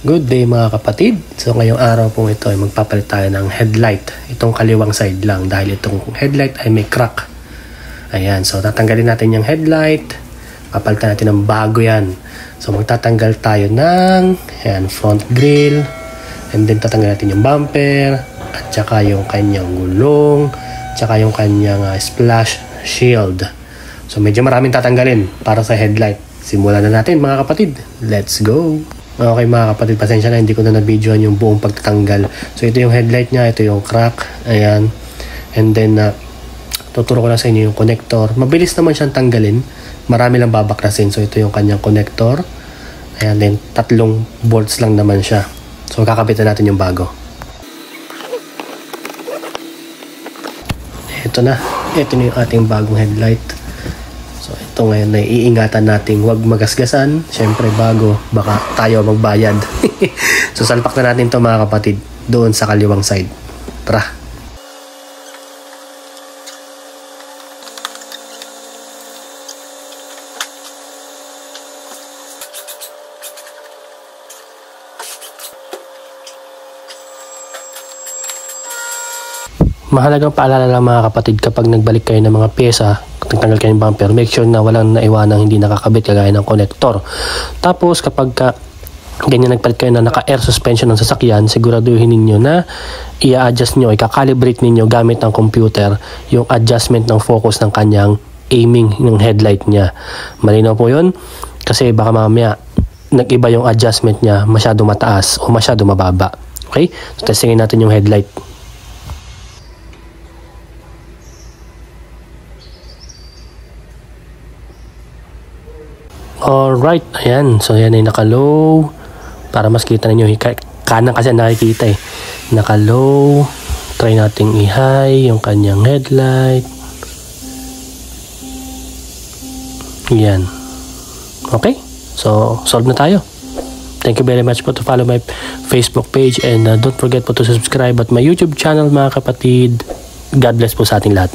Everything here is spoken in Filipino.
Good day mga kapatid. So ngayong araw po ito ay magpapalit tayo ng headlight. Itong kaliwang side lang dahil itong headlight ay may crack. Ayan, so tatanggalin natin yung headlight. Papalitan natin ng bago yan. So magtatanggal tayo ng front grille. And then tatanggal natin yung bumper. At saka yung kanyang gulong. Tsaka yung kanyang splash shield. So medyo maraming tatanggalin para sa headlight. Simulan na natin mga kapatid. Let's go! Okay mga kapatid, pasensya na hindi ko na na-videoan yung buong pagtatanggal. So ito yung headlight niya, ito yung crack. Ayan. And then tuturo ko na sa inyo yung connector. Mabilis naman siyang tanggalin. Marami lang babaklasin. So ito yung kanyang connector. Ayan, then 3 bolts lang naman siya. So kakabitan natin yung bago. Ito na. Ito na yung ating bagong headlight. So ito ngayon na iingatan natin huwag magasgasan. Siyempre bago baka tayo magbayad. So salpak na natin to mga kapatid doon sa kaliwang side. Tara. Mahalagang paalala lang mga kapatid kapag nagbalik kayo ng mga pyesa, nagtanggal kayo ng bumper, make sure na walang naiwanang hindi nakakabit kagaya ng connector. Tapos kapag ganyan nagpalit kayo na naka-air suspension ng sasakyan, siguraduhin ninyo na i-adjust nyo, i-calibrate ninyo gamit ng computer yung adjustment ng focus ng kanyang aiming ng headlight niya. Malinaw po yun? Kasi baka mamaya nag-iba yung adjustment niya, masyado mataas o masyado mababa. Okay? So testingin natin yung headlight. Alright, ayan. So, yan ay naka-low. Para mas kita ninyo. Kanan kasi nakikita eh. Naka-low. Try nating i-high yung kanyang headlight. Yan. Okay? So, solve na tayo. Thank you very much po to follow my Facebook page. And don't forget po to subscribe at my YouTube channel mga kapatid. God bless po sa ating lahat.